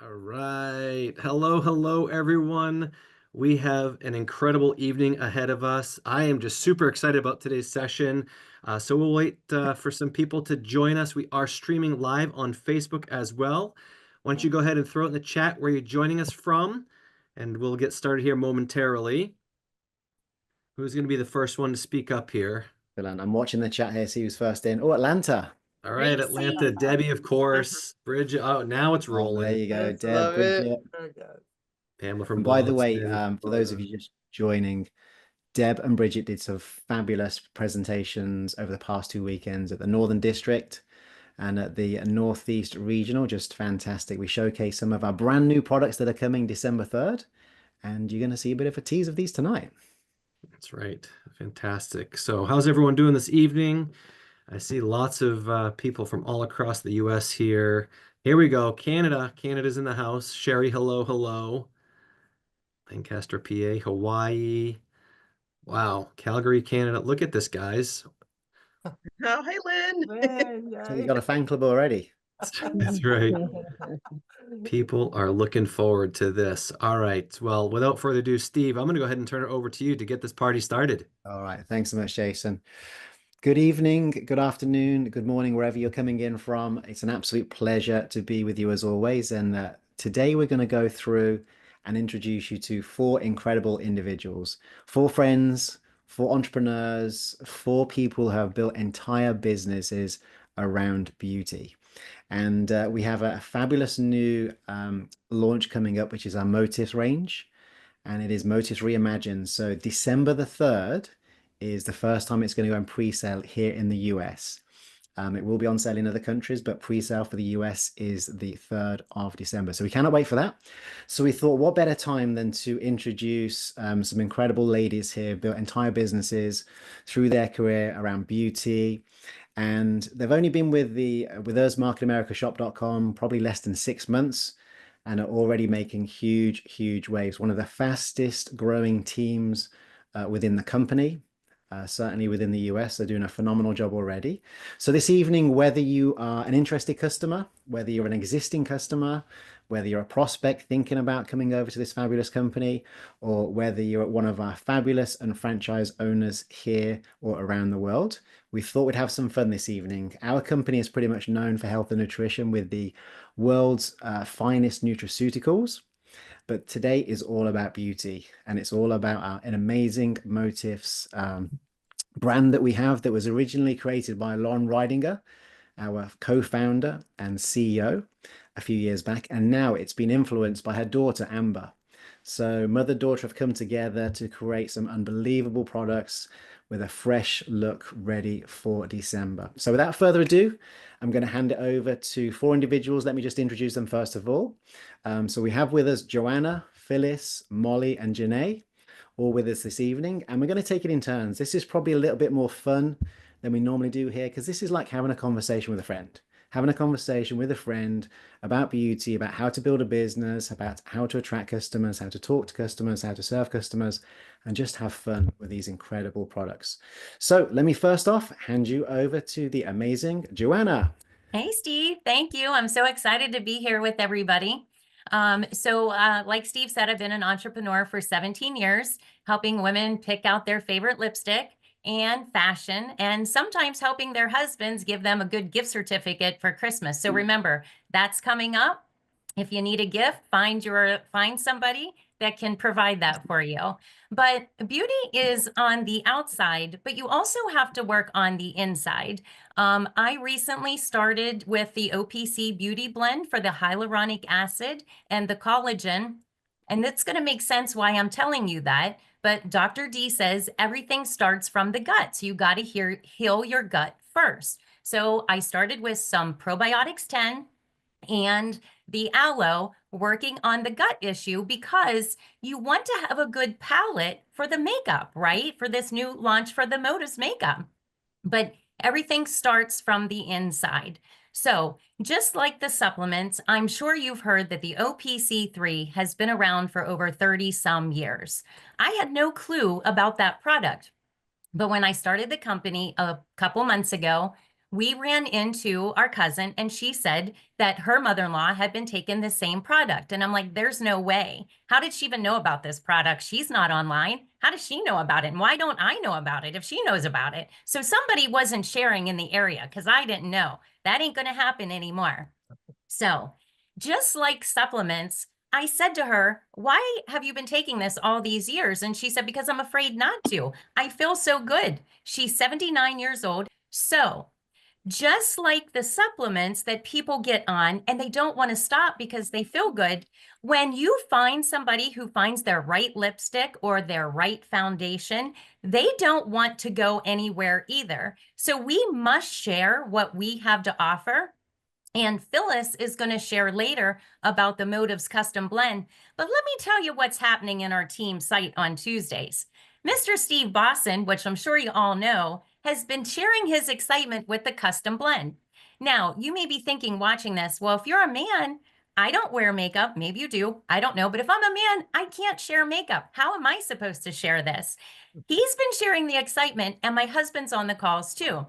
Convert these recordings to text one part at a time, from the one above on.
All right. Hello, hello, everyone. We have an incredible evening ahead of us. I am just super excited about today's session. So we'll wait for some people to join us. We are streaming live on Facebook as well. Why don't you go ahead and throw it in the chat where you're joining us from, and we'll get started here momentarily. Who's going to be the first one to speak up here? I'm watching the chat here, see who's first in. Oh, Atlanta. All right, Gracie. Atlanta, Debbie, of course. Bridget. Oh, now it's Oh, there rolling. you go. Yes, Deb, love it. Bridget. Oh, God. Pamela from And by the way, Boston. for those of you just joining, Deb and Bridget did some fabulous presentations over the past 2 weekends at the Northern District and at the Northeast Regional. Just fantastic. We showcase some of our brand new products that are coming December 3rd, and you're going to see a bit of a tease of these tonight. That's right. Fantastic. So, how's everyone doing this evening? I see lots of people from all across the US here. Here we go. Canada. Canada's in the house. Sherry, hello, hello. Lancaster, PA, Hawaii. Wow. Calgary, Canada. Look at this, guys. Oh, hey, Lynn. So you got a fan club already. That's right. People are looking forward to this. All right. Well, without further ado, Steve, I'm going to go ahead and turn it over to you to get this party started. All right. Thanks so much, Jason. Good evening, good afternoon, good morning, wherever you're coming in from. It's an absolute pleasure to be with you as always. And today we're going to go through and introduce you to four incredible individuals, four friends, four entrepreneurs, four people who have built entire businesses around beauty. And we have a fabulous new launch coming up, which is our Motifs range. And it is Motifs Reimagined. So December the 3rd is the first time it's going to go on pre-sale here in the US. It will be on sale in other countries, but pre-sale for the US is the 3rd of December. So we cannot wait for that. So we thought, what better time than to introduce some incredible ladies here, built entire businesses through their career around beauty. And they've only been with us, marketamericashop.com, probably less than 6 months and are already making huge, huge waves. One of the fastest growing teams within the company. Certainly within the US, they're doing a phenomenal job already. So this evening, whether you are an interested customer, whether you're an existing customer, whether you're a prospect thinking about coming over to this fabulous company, or whether you're one of our fabulous and franchise owners here or around the world, we thought we'd have some fun this evening. Our company is pretty much known for health and nutrition with the world's finest nutraceuticals. But today is all about beauty, and it's all about an amazing Motifs brand that we have that was originally created by Lauren Ridinger, our co-founder and CEO, a few years back, and now it's been influenced by her daughter, Amber. So mother-daughter have come together to create some unbelievable products with a fresh look ready for December. So without further ado, I'm going to hand it over to four individuals. Let me just introduce them first of all. So we have with us Joanna, Phyllis, Molly, and Janae, all with us this evening. And we're going to take it in turns. This is probably a little bit more fun than we normally do here, because this is like having a conversation with a friend. Having a conversation with a friend about beauty, about how to build a business, about how to attract customers, how to talk to customers, how to serve customers, and just have fun with these incredible products. So let me first off hand you over to the amazing Joanna. Hey, Steve. Thank you. I'm so excited to be here with everybody. Like Steve said, I've been an entrepreneur for 17 years, helping women pick out their favorite lipstick and fashion, and sometimes helping their husbands give them a good gift certificate for Christmas. So remember, that's coming up. If you need a gift, find somebody that can provide that for you. But beauty is on the outside, but you also have to work on the inside. I recently started with the OPC Beauty Blend for the hyaluronic acid and the collagen. And it's going to make sense why I'm telling you that. But Dr. D says everything starts from the gut. So you got to heal your gut first. So I started with some Probiotics 10 and the aloe, working on the gut issue, because you want to have a good palette for the makeup, right? For this new launch for the Motifs makeup. But everything starts from the inside. So just like the supplements, I'm sure you've heard that the OPC3 has been around for over 30 some years. I had no clue about that product. But when I started the company a couple months ago, we ran into our cousin and she said that her mother-in-law had been taking the same product. And I'm like, there's no way. How did she even know about this product? She's not online. How does she know about it? And why don't I know about it if she knows about it? So somebody wasn't sharing in the area because I didn't know. That ain't going to happen anymore. So just like supplements, I said to her, why have you been taking this all these years? And she said, because I'm afraid not to. I feel so good. She's 79 years old. So just like the supplements that people get on and they don't want to stop because they feel good, when you find somebody who finds their right lipstick or their right foundation, they don't want to go anywhere either. So we must share what we have to offer. And Phyllis is going to share later about the Motives Custom Blend. But let me tell you what's happening in our team site on Tuesdays. Mr. Steve Bosson, which I'm sure you all know, has been sharing his excitement with the Custom Blend. Now, you may be thinking watching this, well, if you're a man, I don't wear makeup. Maybe you do. I don't know. But if I'm a man, I can't share makeup. How am I supposed to share this? He's been sharing the excitement, and my husband's on the calls too.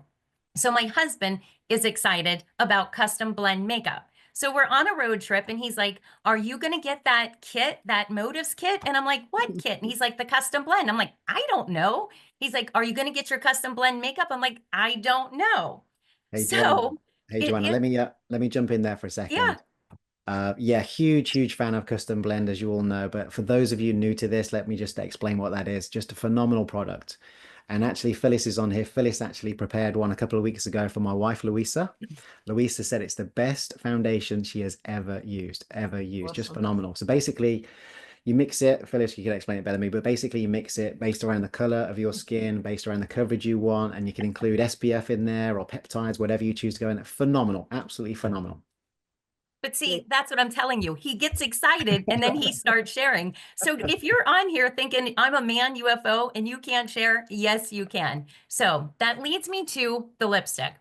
So my husband is excited about Custom Blend makeup. So we're on a road trip and he's like, are you going to get that kit, that Motives kit? And I'm like, what kit? And he's like, the Custom Blend. I'm like, I don't know. He's like, are you going to get your Custom Blend makeup? I'm like, I don't know. Hey, Joanna. So Hey, Joanna, let me jump in there for a second. Yeah. Huge fan of Custom Blend, as you all know. But for those of you new to this, let me just explain what that is. Just a phenomenal product. And actually, Phyllis is on here. Phyllis actually prepared one a couple of weeks ago for my wife, Louisa. Louisa said it's the best foundation she has ever used. Awesome. Just phenomenal. So basically, you mix it. Phyllis, you can explain it better than me, but basically you mix it based around the color of your skin, based around the coverage you want, and you can include SPF in there or peptides, whatever you choose to go in. Phenomenal. Absolutely phenomenal. But see, that's what I'm telling you. He gets excited and then he starts sharing. So if you're on here thinking I'm a man UFO and you can't share, yes, you can. So that leads me to the lipstick.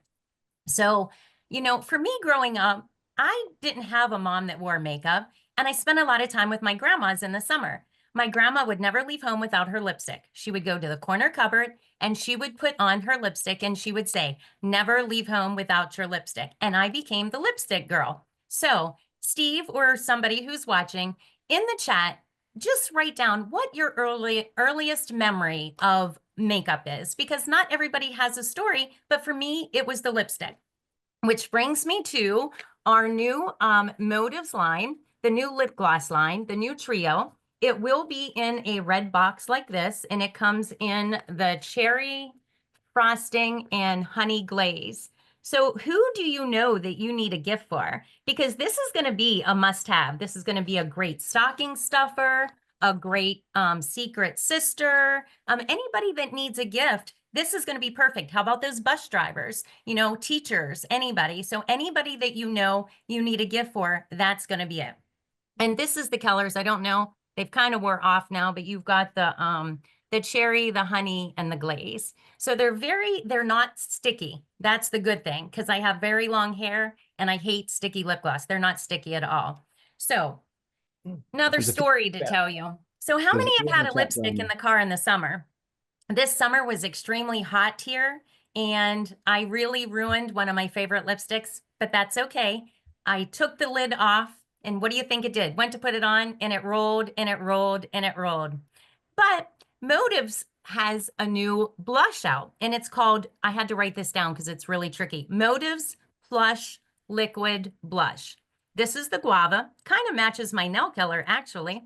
So, you know, for me growing up, I didn't have a mom that wore makeup, and I spent a lot of time with my grandmas in the summer. My grandma would never leave home without her lipstick. She would go to the corner cupboard and she would put on her lipstick and she would say, never leave home without your lipstick. And I became the lipstick girl. So Steve or somebody who's watching in the chat, just write down what your earliest memory of makeup is, because not everybody has a story, but for me, it was the lipstick. Which brings me to our new Motives line, the new lip gloss line, the new trio. It will be in a red box like this, and it comes in the cherry frosting and honey glaze. So who do you know that you need a gift for? Because this is going to be a must-have. This is going to be a great stocking stuffer, a great secret sister, anybody that needs a gift. This is going to be perfect. How about those bus drivers, you know, teachers, anybody. So anybody that you know you need a gift for, that's going to be it. And this is the colors. I don't know. They've kind of wore off now, but you've got the cherry, the honey, and the glaze. So they're not sticky. That's the good thing, because I have very long hair and I hate sticky lip gloss. They're not sticky at all. So another story to tell you. So how many have had a lipstick in the car in the summer? This summer was extremely hot here, and I really ruined one of my favorite lipsticks, but that's okay. I took the lid off, and what do you think it did? Went to put it on, and it rolled, and it rolled, and it rolled. But Motives has a new blush out, and it's called, I had to write this down because it's really tricky, Motives Plush Liquid Blush. This is the guava, kind of matches my nail color actually.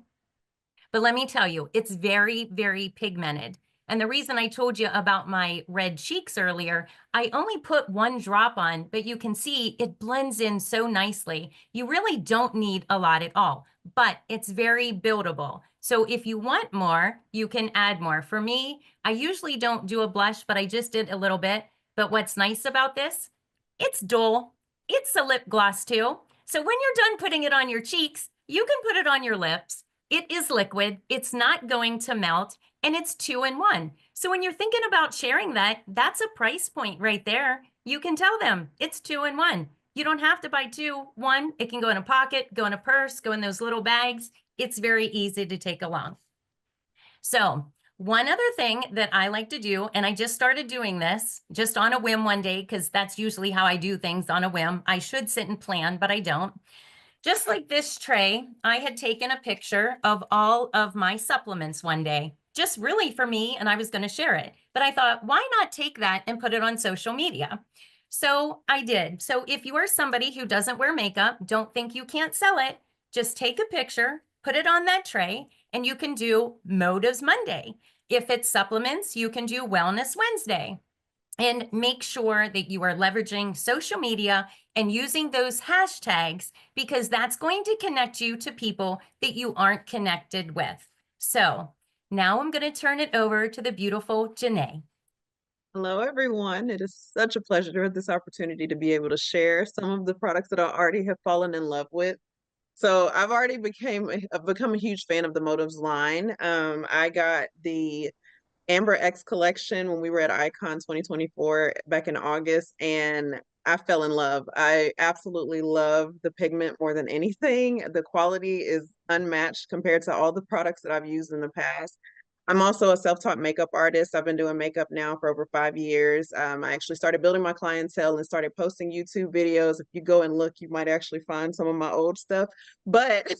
But let me tell you, it's very, very pigmented. And the reason I told you about my red cheeks earlier, I only put one drop on, but you can see it blends in so nicely. You really don't need a lot at all, but it's very buildable. So if you want more, you can add more. For me, I usually don't do a blush, but I just did a little bit. But what's nice about this, it's dull. It's a lip gloss too. So when you're done putting it on your cheeks, you can put it on your lips. It is liquid. It's not going to melt, and it's 2-in-1. So when you're thinking about sharing that, that's a price point right there. You can tell them it's 2-in-1. You don't have to buy two. One, it can go in a pocket, go in a purse, go in those little bags. It's very easy to take along. So One other thing that I like to do, and I just started doing this just on a whim one day, because that's usually how I do things, on a whim. I should sit and plan, but I don't. Just like this tray, I had taken a picture of all of my supplements one day, just really for me, and I was going to share it. But I thought, why not take that and put it on social media? So I did. So if you are somebody who doesn't wear makeup, don't think you can't sell it. Just take a picture, put it on that tray, and you can do Motives Monday. If it's supplements, you can do Wellness Wednesday. And make sure that you are leveraging social media and using those hashtags, because that's going to connect you to people that you aren't connected with. So now I'm going to turn it over to the beautiful Janae. Hello, everyone. It is such a pleasure to have this opportunity to be able to share some of the products that I already have fallen in love with. So I've already become a huge fan of the Motives line. I got the Amber X collection when we were at Icon 2024 back in August, and I fell in love. I absolutely love the pigment more than anything. The quality is unmatched compared to all the products that I've used in the past. I'm also a self-taught makeup artist. I've been doing makeup now for over 5 years. I actually started building my clientele and started posting YouTube videos. If you go and look, you might actually find some of my old stuff. But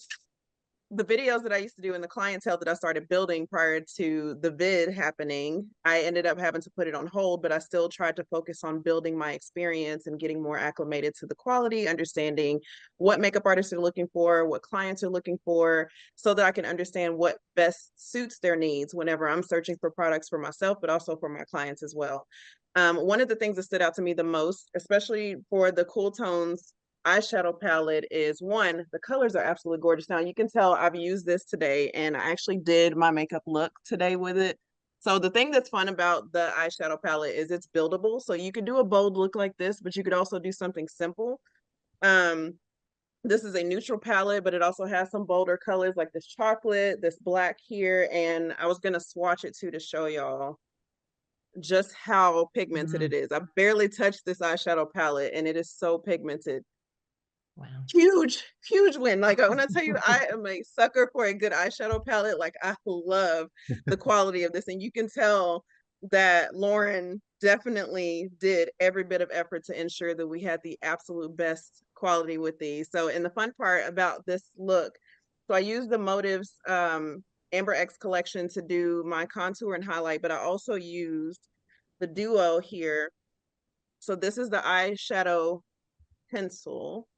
the videos that I used to do and the clientele that I started building prior to the vid happening, I ended up having to put it on hold, but I still tried to focus on building my experience and getting more acclimated to the quality, understanding what makeup artists are looking for, what clients are looking for, so that I can understand what best suits their needs whenever I'm searching for products for myself, but also for my clients as well. One of the things that stood out to me the most, especially for the Cool Tones eyeshadow palette, is one, the colors are absolutely gorgeous. Now you can tell I've used this today, and I actually did my makeup look today with it. So the thing that's fun about the eyeshadow palette is it's buildable. So you can do a bold look like this, but you could also do something simple. This is a neutral palette, but it also has some bolder colors like this chocolate, this black here, and I was gonna swatch it too to show y'all just how pigmented it is. I barely touched this eyeshadow palette, and it is so pigmented. Wow. Huge win. Like when I tell you, I am a sucker for a good eyeshadow palette. Like I love the quality of this, and you can tell that Lauren definitely did every bit of effort to ensure that we had the absolute best quality with these. So, and the fun part about this look, so I used the Motives Amber X collection to do my contour and highlight, but I also used the Duo here. So this is the eyeshadow pencil,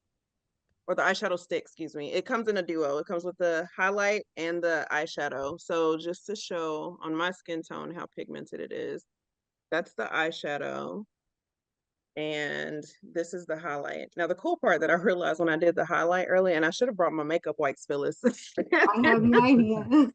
or the eyeshadow stick, excuse me. It comes in a duo. It comes with the highlight and the eyeshadow. So just to show on my skin tone how pigmented it is, that's the eyeshadow. And this is the highlight. Now, the cool part that I realized when I did the highlight early, and I should have brought my makeup wipes, Phyllis. I have no idea.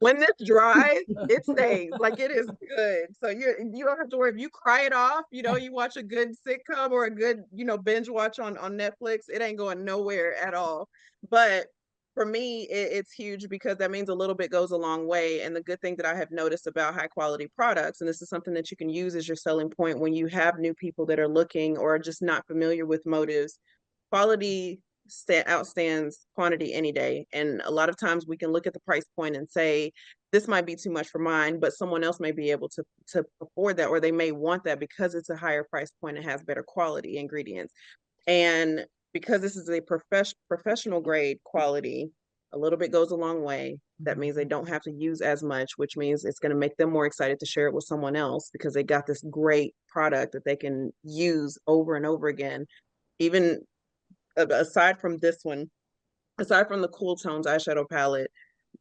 When this dries, it stays. Like it is good. So you don't have to worry if you cry it off, you watch a good sitcom or a good, binge watch on Netflix, it ain't going nowhere at all. But for me, it's huge because that means a little bit goes a long way. And the good thing that I have noticed about high quality products, and this is something that you can use as your selling point when you have new people that are looking or just not familiar with Motives, quality outstands quantity any day. And a lot of times we can look at the price point and say, this might be too much for mine, but someone else may be able to afford that, or they may want that because it's a higher price point and has better quality ingredients. And because this is a professional grade quality, a little bit goes a long way. That means they don't have to use as much, which means it's going to make them more excited to share it with someone else because they got this great product that they can use over and over again. Even aside from this one, aside from the Cool Tones eyeshadow palette,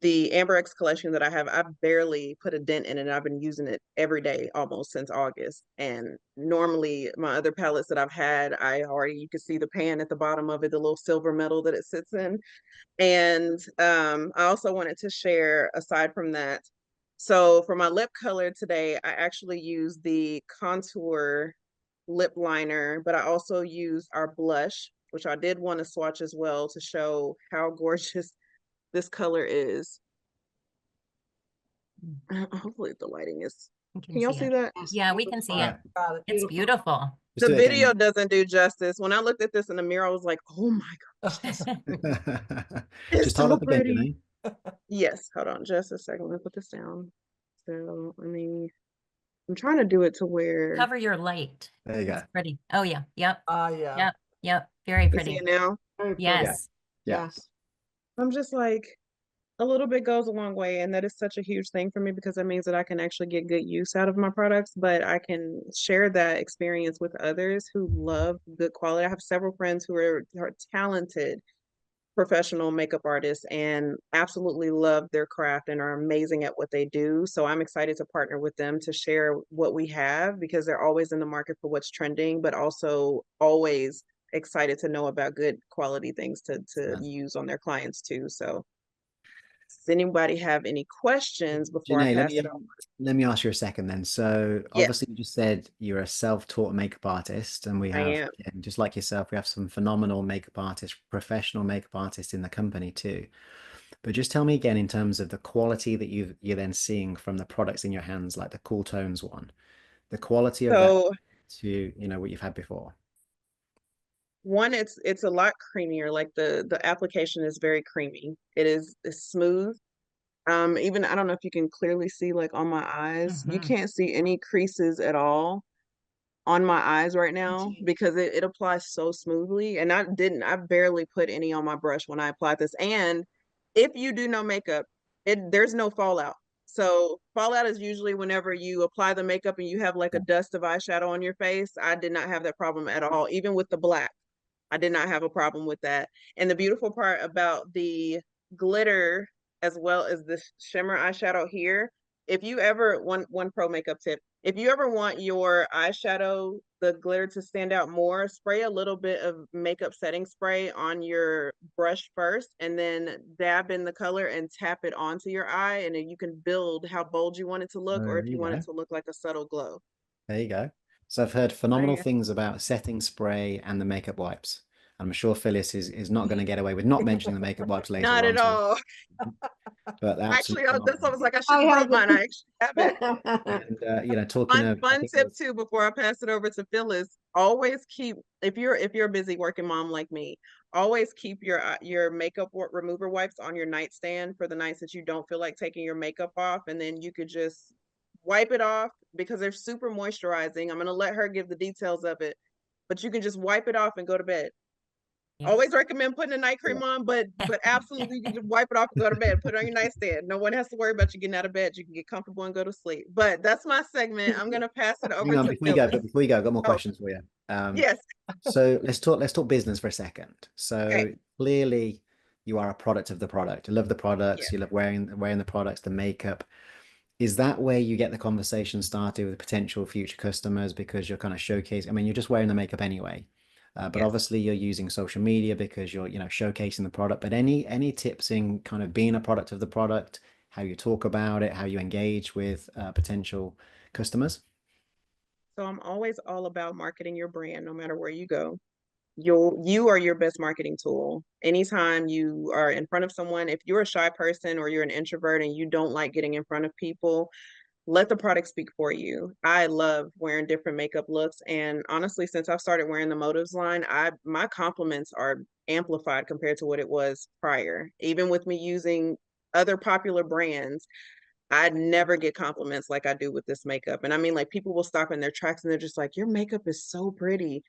the Amber X collection that I have, I've barely put a dent in it. I've been using it every day almost since August. And normally my other palettes that I've had, you can see the pan at the bottom of it, the little silver metal that it sits in. And I also wanted to share, aside from that, so for my lip color today, I actually used the contour lip liner, but I also used our blush, which I did want to swatch as well to show how gorgeous this color is. Hopefully the lighting is, can y'all see that? Yeah, we can see it. Got it. It's beautiful. The video doesn't do justice. When I looked at this in the mirror, I was like, oh my gosh. It's Just hold so up again, pretty. Janae. Yes, hold on just a second. Let me put this down. So, I mean, I'm trying to do it to where Cover your light. There you go. It's pretty. Oh yeah. Yep. Yeah. Yep. Yep. Very you see pretty. it now. Very pretty. Yes. Yeah. Yes. I'm just like, a little bit goes a long way, and that is such a huge thing for me because it means that I can actually get good use out of my products, but I can share that experience with others who love good quality. I have several friends who are talented professional makeup artists and absolutely love their craft and are amazing at what they do. So I'm excited to partner with them to share what we have because they're always in the market for what's trending, but also always excited to know about good quality things to Yes. use on their clients too. So does anybody have any questions before I Janae, pass it on? let me ask you a second then. So Yeah. obviously you just said you're a self-taught makeup artist, and we I have, am. again, just like yourself, we have some phenomenal makeup artists, professional makeup artists in the company too. But just tell me again, in terms of the quality that you're then seeing from the products in your hands, like the Cool Tones one, the quality of that So to, what you've had before. one, it's a lot creamier. Like the application is very creamy. It's smooth. Even I don't know if you can clearly see like on my eyes. You Mhm. can't see any creases at all on my eyes right now because it applies so smoothly. And I barely put any on my brush when I applied this. And if you do no makeup, there's no fallout. So fallout is usually whenever you apply the makeup and you have like a dust of eyeshadow on your face. I did not have that problem at all, even with the black. I did not have a problem with that. And the beautiful part about the glitter as well as the shimmer eyeshadow here, if you ever one pro makeup tip, if you ever want your eyeshadow, the glitter to stand out more, spray a little bit of makeup setting spray on your brush first and then dab in the color and tap it onto your eye, and then you can build how bold you want it to look or There if you you want go. it to look like a subtle glow. There you go. So I've heard phenomenal yeah. things about setting spray and the makeup wipes. I'm sure Phyllis is not going to get away with not mentioning the makeup wipes later Not on. at all. But Actually, absolutely that's I was like, I should I have have brought mine. I actually have it. And talking of, I Fun think tip there's- too before I pass it over to Phyllis. Always keep if you're a busy working mom like me, always keep your makeup remover wipes on your nightstand for the nights that you don't feel like taking your makeup off, and then you could just wipe it off because they're super moisturizing. I'm gonna let her give the details of it, but you can just wipe it off and go to bed. Yeah. Always recommend putting a night cream on, but absolutely you can just wipe it off and go to bed. Put it on your nightstand. No one has to worry about you getting out of bed. You can get comfortable and go to sleep. But that's my segment. I'm gonna pass it over hang on, to before you go, Phyllis. before you go, I've got more Oh. questions for you. Yes. So let's talk business for a second. So Okay. clearly you are a product of the product. You love the products, Yeah. you love wearing the products, the makeup. Is that where you get the conversation started with potential future customers because you're kind of showcasing? I mean, you're just wearing the makeup anyway, but Yes. obviously you're using social media because you're showcasing the product. But any tips in kind of being a product of the product, how you talk about it, how you engage with potential customers? So I'm always all about marketing your brand no matter where you go. You are your best marketing tool. Anytime you are in front of someone, if you're a shy person or you're an introvert and you don't like getting in front of people, let the product speak for you. I love wearing different makeup looks. And honestly, since I've started wearing the Motives line, my compliments are amplified compared to what it was prior. Even with me using other popular brands, I never get compliments like I do with this makeup. And I mean, like people will stop in their tracks and they're just like, your makeup is so pretty.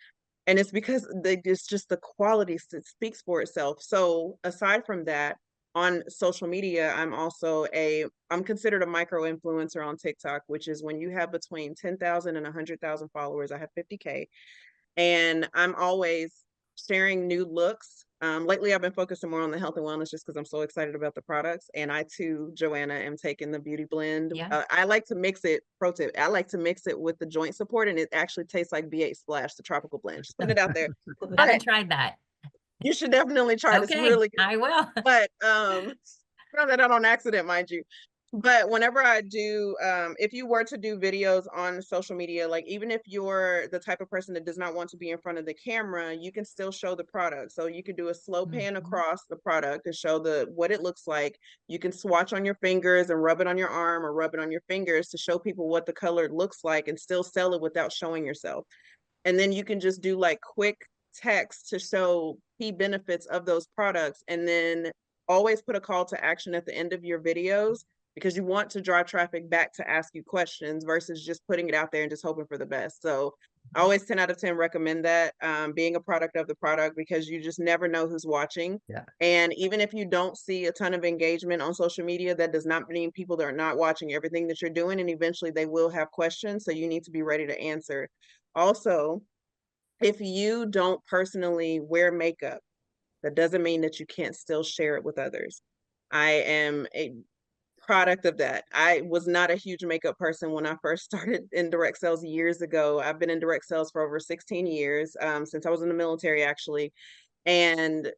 And it's because it's just the quality speaks for itself. So aside from that, on social media, I'm considered a micro influencer on TikTok, which is when you have between 10,000 and 100,000 followers. I have 50K, and I'm always sharing new looks. Lately, I've been focusing more on the health and wellness just because I'm so excited about the products. And I too, Joanna, am taking the beauty blend. Yeah. I like to mix it, pro tip, I like to mix it with the joint support, and it actually tastes like B8 Splash, the tropical blend. Just putting it out there. Haven't But tried that. you should definitely try it. It's Okay, really good. I will. But found that out on accident, mind you. But whenever I do, if you were to do videos on social media, like even if you're the type of person that does not want to be in front of the camera, you can still show the product. So you could do a slow pan Mhm. across the product to show what it looks like. You can swatch on your fingers and rub it on your arm or rub it on your fingers to show people what the color looks like and still sell it without showing yourself. And then you can just do like quick text to show key benefits of those products, and then always put a call to action at the end of your videos because you want to draw traffic back to ask you questions versus just putting it out there and just hoping for the best. So I always 10 out of 10 recommend that, being a product of the product, because you just never know who's watching. Yeah. And even if you don't see a ton of engagement on social media, that does not mean people that are not watching everything that you're doing. And eventually they will have questions. So you need to be ready to answer. Also, if you don't personally wear makeup, that doesn't mean that you can't still share it with others. I am a product of that. I was not a huge makeup person when I first started in direct sales years ago. I've been in direct sales for over 16 years, since I was in the military, actually. And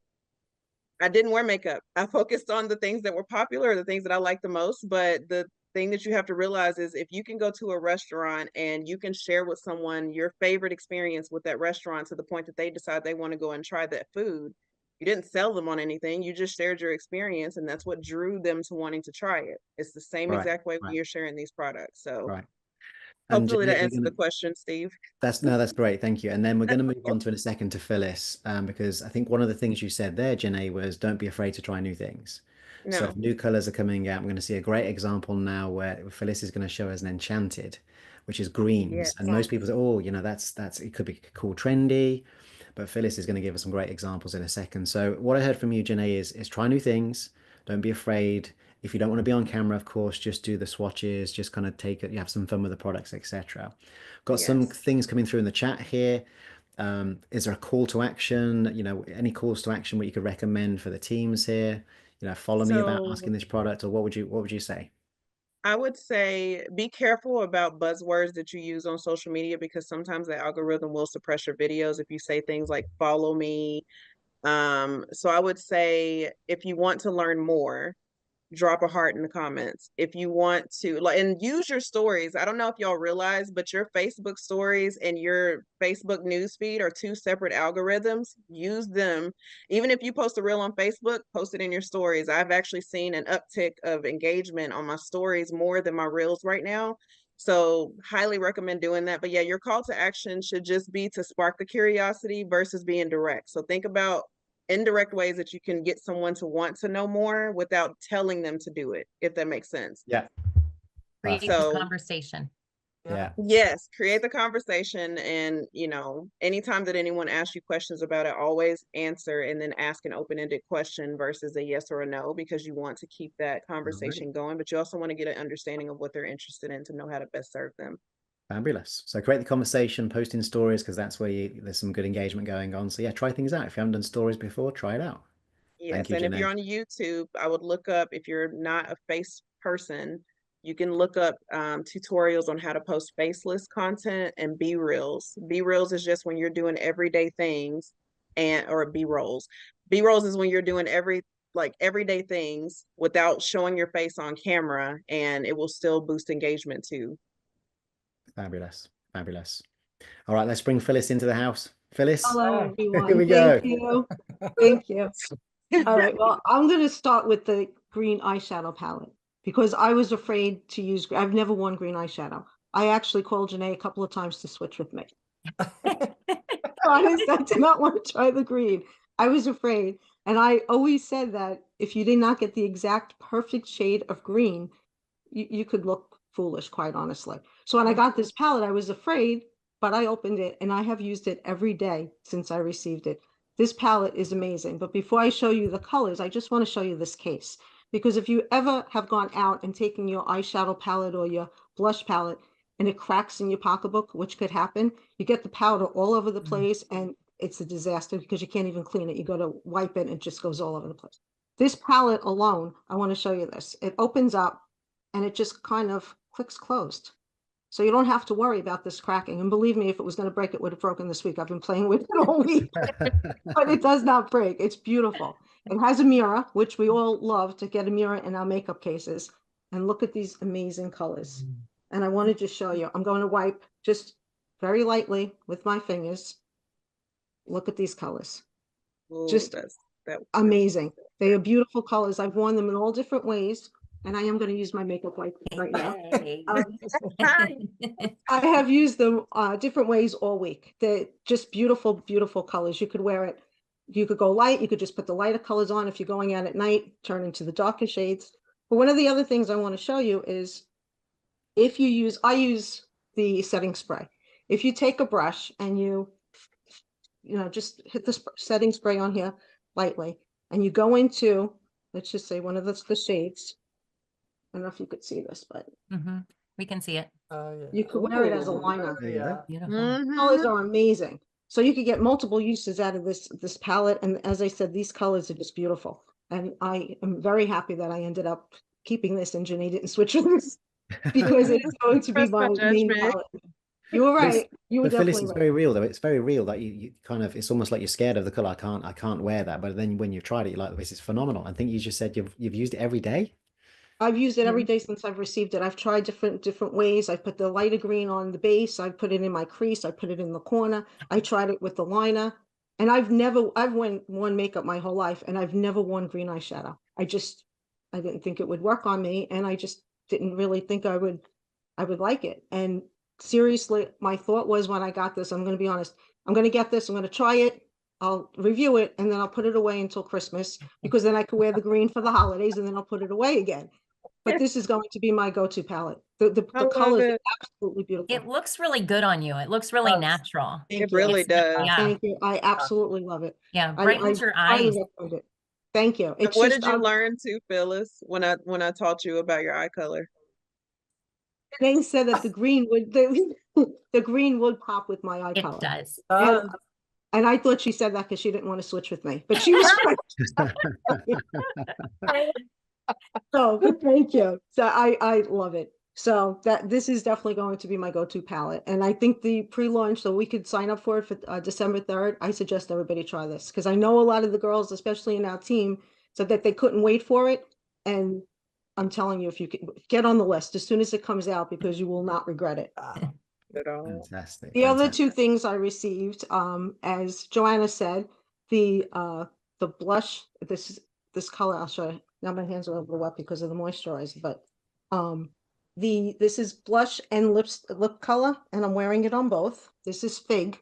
I didn't wear makeup. I focused on the things that were popular, the things that I liked the most. But the thing that you have to realize is if you can go to a restaurant and you can share with someone your favorite experience with that restaurant to the point that they decide they want to go and try that food, you didn't sell them on anything. You just shared your experience, and that's what drew them to wanting to try it. It's the same Right, exact way when right, you're sharing these products. So right. And hopefully that Janae, we're answered the gonna question, Steve. that's great, thank you. And then we're going to move on to in a second to Phyllis, because I think one of the things you said there, Janae, was don't be afraid to try new things. So if No. new colors are coming out, we're going to see a great example now where Phyllis is going to show us an enchanted, which is greens. Yes. And most people say, oh, you know, that's it could be cool, trendy, but Phyllis is going to give us some great examples in a second. So what I heard from you, Janae, is try new things. Don't be afraid. If you don't want to be on camera, of course, just do the swatches, just kind of take it, you have some fun with the products, etc. Got some Yes. things coming through in the chat here. Is there a call to action? You know, any calls to action what you could recommend for the teams here? You know, follow me about So asking this product, or what would you say? I would say be careful about buzzwords that you use on social media, because sometimes the algorithm will suppress your videos if you say things like follow me. So I would say if you want to learn more, drop a heart in the comments. If you want to, like, and use your stories. I don't know if y'all realize, but your Facebook stories and your Facebook newsfeed are two separate algorithms. Use them. Even if you post a reel on Facebook, post it in your stories. I've actually seen an uptick of engagement on my stories more than my reels right now. So highly recommend doing that. But yeah, your call to action should just be to spark the curiosity versus being direct. So think about indirect ways that you can get someone to want to know more without telling them to do it, if that makes sense. Yeah, Create perfect. the So conversation. Yeah, yes, create the conversation, and anytime that anyone asks you questions about it, always answer and then ask an open-ended question versus a yes or a no, because you want to keep that great. conversation going, but you also want to get an understanding of what they're interested in to know how to best serve them. Fabulous. So create the conversation, posting stories, because that's where there's some good engagement going on. So yeah, try things out. If you haven't done stories before, try it out. Thank Yes, you, and if you're Janae. on YouTube, I would look up, if you're not a face person, you can look up tutorials on how to post faceless content and B-reels. B-reels is just when you're doing everyday things, or B-rolls. B-rolls is when you're doing everyday things without showing your face on camera, and it will still boost engagement too. Fabulous. Fabulous. All right, let's bring Phyllis into the house. Phyllis, Hello, here everyone. we go. Thank you. Thank you. All right. Well, I'm going to start with the green eyeshadow palette because I was afraid to use, I've never worn green eyeshadow. I actually called Janae a couple of times to switch with me. Honest, I did not want to try the green. I was afraid. And I always said that if you did not get the exact perfect shade of green, you could look foolish, quite honestly. So when I got this palette, I was afraid, but I opened it and I have used it every day since I received it. This palette is amazing. But before I show you the colors, I just want to show you this case. Because if you ever have gone out and taken your eyeshadow palette or your blush palette and it cracks in your pocketbook, which could happen, you get the powder all over the place and it's a disaster because you can't even clean it. You go to wipe it and it just goes all over the place. This palette alone, I want to show you this. It opens up and it just kind of clicks closed. So you don't have to worry about this cracking. And believe me, if it was going to break, it would have broken this week. I've been playing with it all week, but it does not break. It's beautiful. It has a mirror, which we all love to get a mirror in our makeup cases. And look at these amazing colors. And I want to just show you. I'm going to wipe just very lightly with my fingers. Look at these colors. Ooh, Just that amazing. They are beautiful colors. I've worn them in all different ways. And I am going to use my makeup wipe right now. Hey. I have used them different ways all week. They're just beautiful, beautiful colors. You could wear it. You could go light. You could just put the lighter colors on. If you're going out at night, turn into the darker shades. But one of the other things I want to show you is if you use, I use the setting spray. If you take a brush and you know, just hit the setting spray on here lightly, and you go into, let's just say one of the shades. I don't know if you could see this, but We can see it. you could wear it as a Ooh, liner. There you go. Beautiful. Colors are amazing. So you could get multiple uses out of this palette. And as I said, these colors are just beautiful. And I am very happy that I ended up keeping this and Janae didn't switch with this because it is going to be Trust my my main judgment. palette. You were right. You were But Phyllis, definitely it's right. very real though. It's very real that you kind of, it's almost like you're scared of the color. I can't wear that. But then when you've tried it, you're like, this is phenomenal. I think you just said you've used it every day. I've used it every day since I've received it. I've tried different ways. I put the lighter green on the base. I put it in my crease. I put it in the corner. I tried it with the liner. And I've worn makeup my whole life and I've never worn green eyeshadow. I didn't think it would work on me. And I just didn't really think I would like it. And seriously, my thought was when I got this, I'm going to be honest, I'm going to get this. I'm going to try it. I'll review it and then I'll put it away until Christmas because then I could wear the green for the holidays and then I'll put it away again. But this is going to be my go-to palette. The I love colors are it. absolutely beautiful. It looks really good on you. It looks really Does. natural. Thank It you. really It's- does. Yeah. Thank you. I absolutely love it. Yeah. I Brightens your highly eyes. recommend it. Thank you. And It's what just, did you learn too, Phyllis, when I taught you about your eye color? they said that the green would the green would pop with my eye It color. does. And I thought she said that because she didn't want to switch with me, but she was right. So but thank you. So I love it. So this is definitely going to be my go-to palette. And I think the pre-launch, so we could sign up for it for December 3rd. I suggest everybody try this because I know a lot of the girls, especially in our team, said that they couldn't wait for it. And I'm telling you, if you could get on the list as soon as it comes out, because you will not regret it. At all. Fantastic. The other fantastic. two things I received, as Joanna said, the blush, this color, I'll show you. Now my hands are a little wet because of the moisturizer, but this is blush and lip color, and I'm wearing it on both. This is Fig.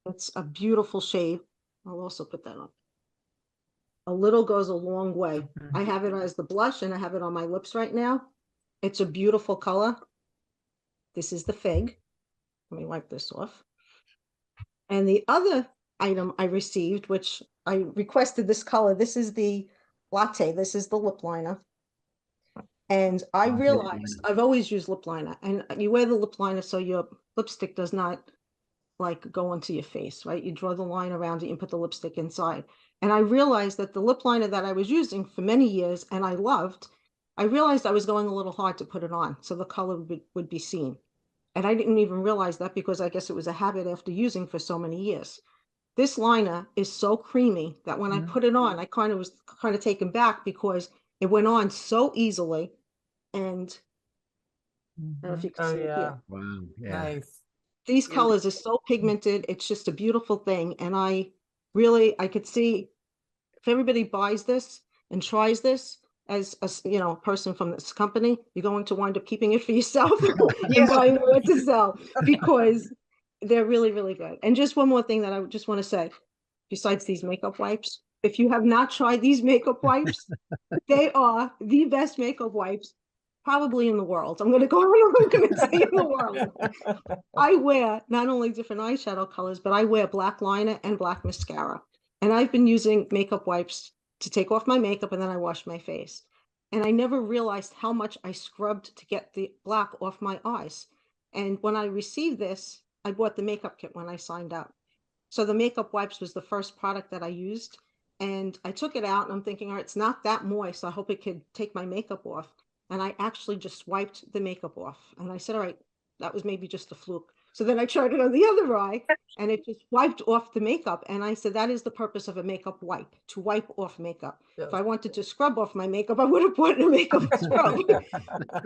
It's a beautiful shade. I'll also put that on. A little goes a long way. I have it as the blush and I have it on my lips right now. It's a beautiful color. This is the Fig. Let me wipe this off. And the other item I received, which I requested this color, this is the Latte. This is the lip liner. And I realized I've always used lip liner, and you wear the lip liner so your lipstick does not like go onto your face, right? You draw the line around it and put the lipstick inside. And I realized that the lip liner that I was using for many years and I loved, I realized I was going a little hard to put it on so the color would be seen. And I didn't even realize that because I guess it was a habit after using for so many years. This liner is so creamy that when I put it on, I was taken back because it went on so easily. And I don't know if you can see it here. Wow. Yeah. Nice. These colors are so pigmented. It's just a beautiful thing. And I could see if everybody buys this and tries this as a person from this company, you're going to wind up keeping it for yourself and buying more to sell because they're really, really good. And just one more thing that I just want to say, besides these makeup wipes, if you have not tried these makeup wipes, they are the best makeup wipes probably in the world. I'm going to go on and I'm going to say in the world. I wear not only different eyeshadow colors, but I wear black liner and black mascara. And I've been using makeup wipes to take off my makeup and then I wash my face. And I never realized how much I scrubbed to get the black off my eyes. And when I received this, I bought the makeup kit when I signed up. So the makeup wipes was the first product that I used. And I took it out and I'm thinking, all right, it's not that moist. So I hope it could take my makeup off. And I actually just wiped the makeup off. And I said, all right, that was maybe just a fluke. So then I tried it on the other eye and it just wiped off the makeup. And I said, that is the purpose of a makeup wipe, to wipe off makeup. Yes. If I wanted to scrub off my makeup, I would have put a makeup scrub.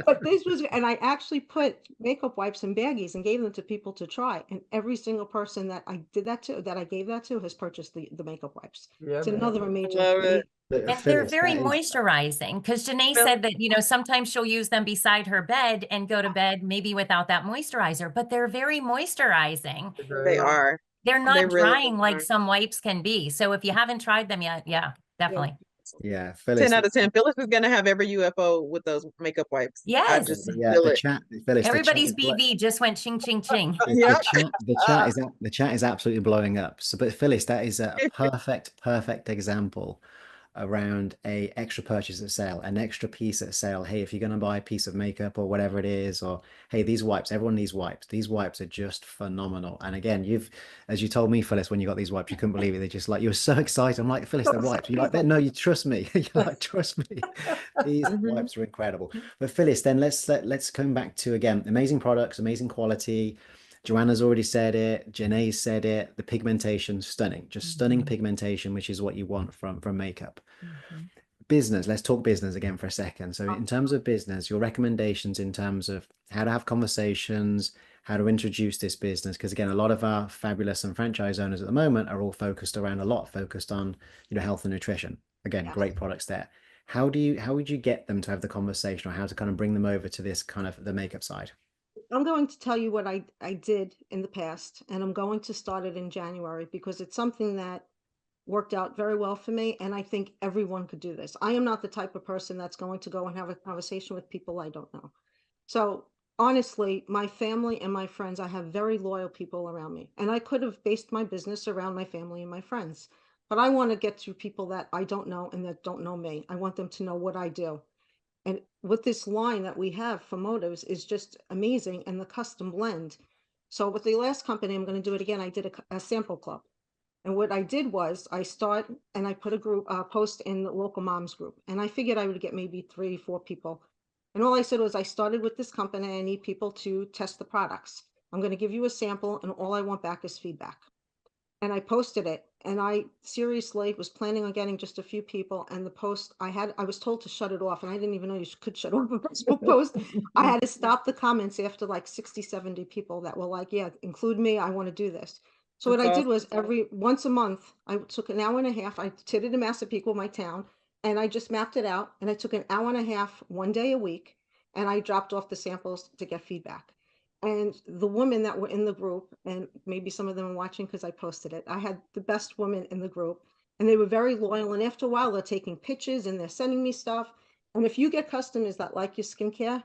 But this was, and I actually put makeup wipes in baggies and gave them to people to try. And every single person that I did that to, that I gave that to, has purchased the makeup wipes. Yeah, It's man. another amazing. Love it. And they're Phyllis, very that is- moisturizing because Janae Well- said that, sometimes she'll use them beside her bed and go to bed maybe without that moisturizer, but they're very moisturizing. They are. They're not really drying like are. some wipes can be. So if you haven't tried them yet, yeah, definitely. Yeah, 10 Phyllis. out of 10. Phyllis is gonna have every UFO with those makeup wipes. I Yes. just Yeah, feel the it. chat, Phyllis, Everybody's the chat BV just went ching, ching, ching. Yeah. the chat is absolutely blowing up. So, but Phyllis, that is a perfect example around a extra purchase at sale, an extra piece at sale. Hey, if you're going to buy a piece of makeup or whatever it is, or hey, these wipes, everyone needs wipes. These wipes are just phenomenal. And again, as you told me, Phyllis, when you got these wipes, you couldn't believe it. They're just like, you were so excited. I'm like, Phyllis, they're wipes. You're like, no, you trust me. You're like, trust me. These wipes are incredible. But Phyllis, then let's come back to, again, amazing products, amazing quality. Joanna's already said it. Janae's said it. The pigmentation, stunning, just stunning pigmentation, which is what you want from makeup. Business. Let's talk business again for a second. So, in terms of business, your recommendations in terms of how to have conversations, how to introduce this business, because again, a lot of our fabulous and franchise owners at the moment are all focused on health and nutrition. Again, Yes. great products there. How would you get them to have the conversation, or how to kind of bring them over to this kind of the makeup side? I'm going to tell you what I did in the past, and I'm going to start it in January because it's something that worked out very well for me, and I think everyone could do this. I am not the type of person that's going to go and have a conversation with people I don't know. So honestly, my family and my friends, I have very loyal people around me, and I could have based my business around my family and my friends. But I want to get to people that I don't know and that don't know me. I want them to know what I do. And with this line that we have for motives is just amazing, and the custom blend. So with the last company, I'm going to do it again. I did a sample club. And what I did was I put a group post in the local moms group, and I figured I would get maybe 3, 4 people. And all I said was, I started with this company. I need people to test the products. I'm going to give you a sample, and all I want back is feedback. And I posted it, and I seriously was planning on getting just a few people. And the post I was told to shut it off, and I didn't even know you could shut off a Facebook post. I had to stop the comments after like 60, 70 people that were like, yeah, include me. I want to do this. So what I did was once a month, I took an hour and a half. I did it in Massapequa, my town, and I just mapped it out. And I took an hour and a half, one day a week, and I dropped off the samples to get feedback. And the women that were in the group, and maybe some of them are watching because I posted it, I had the best women in the group, and they were very loyal. And after a while, they're taking pictures and they're sending me stuff. And if you get customers that like your skincare,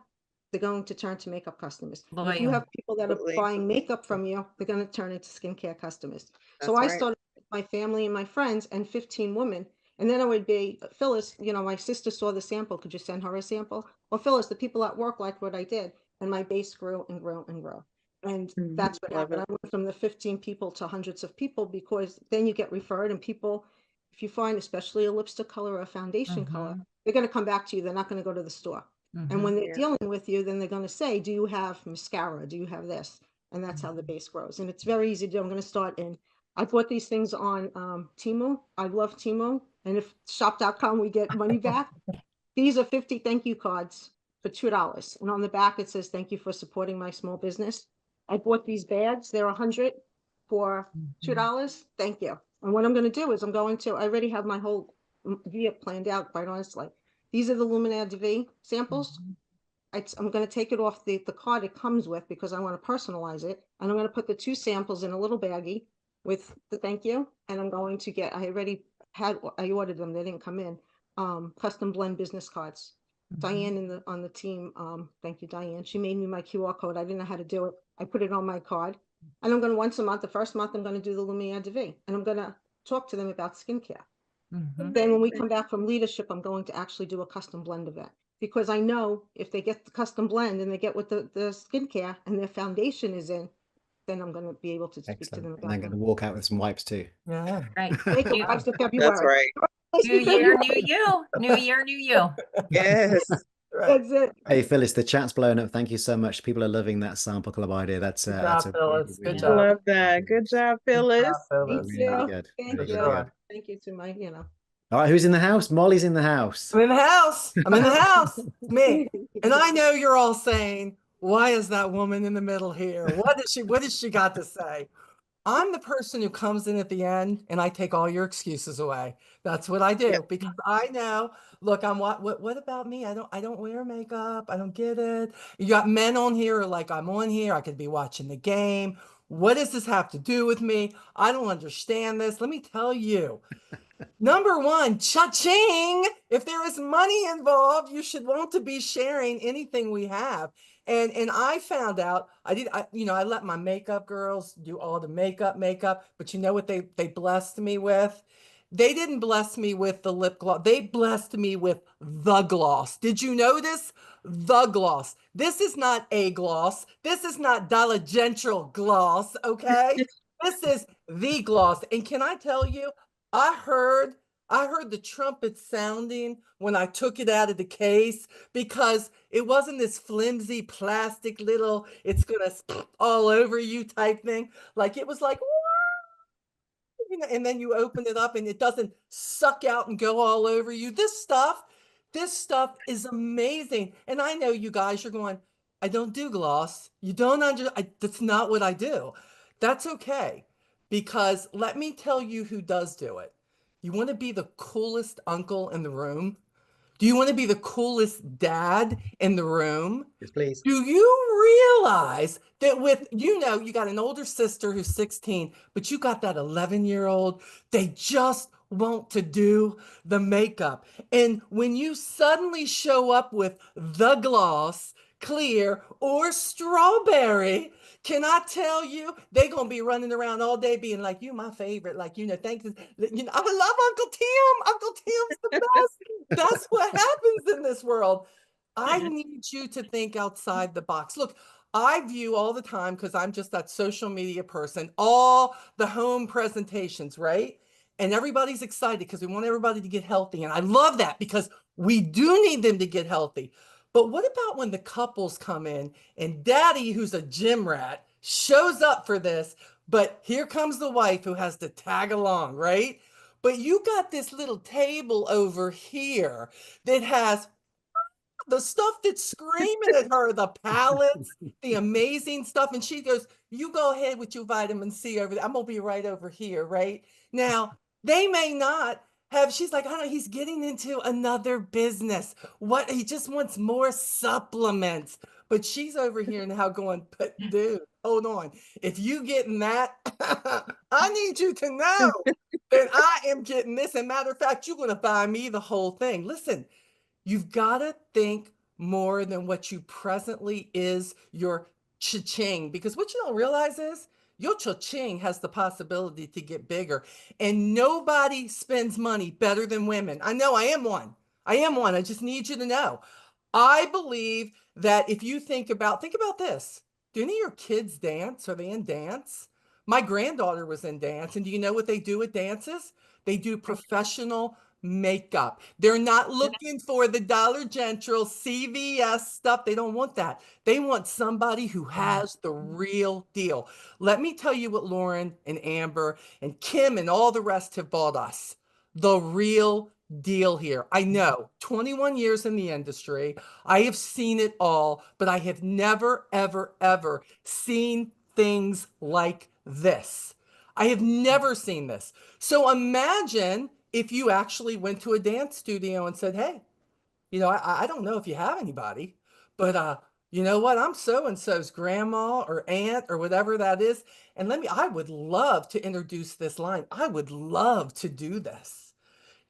they're going to turn to makeup customers. And if you Loyal. have people that Absolutely. are buying makeup from you, they're going to turn into skincare customers. So That's I right. started with my family and my friends and 15 women. And then I would be, Phyllis, my sister saw the sample. Could you send her a sample? Well, Phyllis, the people at work liked what I did. And my base grew and grew and grew. And that's what Love happened. it. I went from the 15 people to hundreds of people, because then you get referred, and people, if you find especially a lipstick color or a foundation color, they're going to come back to you. They're not going to go to the store. And when they're Yeah. dealing with you, then they're going to say, do you have mascara? Do you have this? And that's how the base grows. And it's very easy to do. I'm going to start in. I bought these things on Temu. I love Temu. And if shop.com, we get money back. These are 50 thank you cards for $2. And on the back, it says, thank you for supporting my small business. I bought these bags. They're 100 for $2. Thank you. And what I'm going to do is I already have my whole year planned out, quite honestly. These are the Luminaire DV samples. I'm going to take it off the card it comes with, because I want to personalize it. And I'm going to put the 2 samples in a little baggie with the thank you. And I'm going to I ordered them. They didn't come in. Custom blend business cards. Diane on the team, thank you, Diane. She made me my QR code. I didn't know how to do it. I put it on my card. And I'm going to once a month, the first month, I'm going to do the Luminaire DV. And I'm going to talk to them about skincare. Then when we come back from leadership, I'm going to actually do a custom blend event, because I know if they get the custom blend and they get what the skincare and their foundation is in, then I'm going to be able to speak to them Excellent. And about then going to walk out with some wipes too. Yeah. Right. makeup New, wipes for February. That's right. new year, new you. New year, new you. Yes. Right. That's it. Hey Phyllis, the chat's blown up. Thank you so much. People are loving that sample club idea. That's Good that's job, a Phyllis. really, Good I job. love that. Good job, Phyllis. Phyllis. Thank really you. good. Thank Really, you. really good. Thank you to my, All right, who's in the house? Molly's in the house. I'm in the house. I'm in the house. It's me. And I know you're all saying, why is that woman in the middle here? What has she got to say? I'm the person who comes in at the end and I take all your excuses away. That's what I do, because I know, look, what about me? I don't wear makeup. I don't get it. You got men on here who are like, I'm on here. I could be watching the game. What does this have to do with me? I don't understand this. Let me tell you, Number one, cha-ching. If there is money involved, you should want to be sharing anything we have. And I found out I let my makeup girls do all the makeup, but you know what they blessed me with? They didn't bless me with the lip gloss. They blessed me with the gloss. Did you notice? The gloss. This is not a gloss. This is not Dollar General gloss, okay? This is the gloss. And can I tell you, I heard the trumpet sounding when I took it out of the case, because it wasn't this flimsy plastic little, it's gonna all over you type thing. Like it was like, and then you open it up and it doesn't suck out and go all over you. This stuff is amazing. And I know you guys are going, I don't do gloss. You don't that's not what I do. That's okay. Because let me tell you who does do it. You want to be the coolest uncle in the room? Do you want to be the coolest dad in the room? Yes, please. Do you realize that you got an older sister who's 16, but you got that 11-year-old, they just want to do the makeup. And when you suddenly show up with the gloss, clear, or strawberry, can I tell you, they're going to be running around all day being like, you my favorite, like, thanks. I love Uncle Tim. Uncle Tim's the best. That's what happens in this world. I need you to think outside the box. Look, I view all the time, because I'm just that social media person, all the home presentations, right? And everybody's excited because we want everybody to get healthy. And I love that, because we do need them to get healthy. But what about when the couples come in and daddy, who's a gym rat, shows up for this, but here comes the wife who has to tag along, right? But you got this little table over here that has the stuff that's screaming at her, the palettes, the amazing stuff. And she goes, you go ahead with your vitamin C over there. I'm going to be right over here, right? Now, they may not have, she's like, I don't know, he's getting into another business. What? He just wants more supplements. But she's over here now going, but dude, hold on. If you getting that, I need you to know that I am getting this. And matter of fact, you're going to buy me the whole thing. Listen, you've got to think more than what you presently is your cha-ching, because what you don't realize is your cha-ching has the possibility to get bigger, and nobody spends money better than women. I know I am one. I just need you to know. I believe that if you think about this, do any of your kids dance? Are they in dance? My granddaughter was in dance, and do you know what they do at dances? They do professional makeup. They're not looking for the Dollar General CVS stuff. They don't want that. They want somebody who has the real deal. Let me tell you what Lauren and Amber and Kim and all the rest have bought us. The real deal here. I know, 21 years in the industry. I have seen it all, but I have never, ever, ever seen things like this. I have never seen this. So imagine if you actually went to a dance studio and said, hey, I don't know if you have anybody, but you know what? I'm so-and-so's grandma or aunt or whatever that is. And I would love to introduce this line. I would love to do this.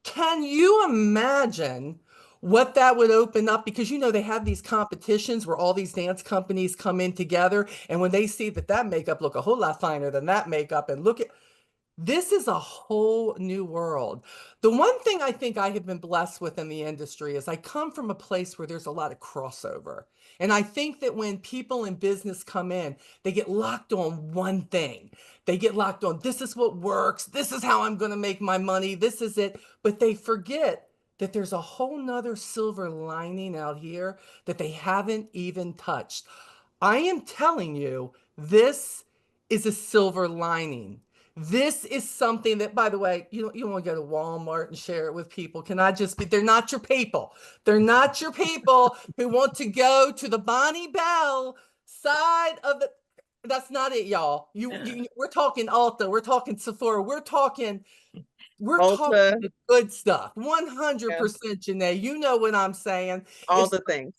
Can you imagine what that would open up? Because, they have these competitions where all these dance companies come in together. And when they see that makeup look a whole lot finer than that makeup, and this is a whole new world. The one thing I think I have been blessed with in the industry is I come from a place where there's a lot of crossover. And I think that when people in business come in, they get locked on one thing. They get locked on, this is what works. This is how I'm going to make my money. This is it. But they forget that there's a whole nother silver lining out here that they haven't even touched. I am telling you, this is a silver lining. This is something that, by the way, you don't want to go to Walmart and share it with people. They're not your people. They're not your people who want to go to the Bonnie Bell side of that's not it, y'all. We're talking Ulta, we're talking Sephora, we're talking the good stuff. 100%, Janae, you know what I'm saying. All the things.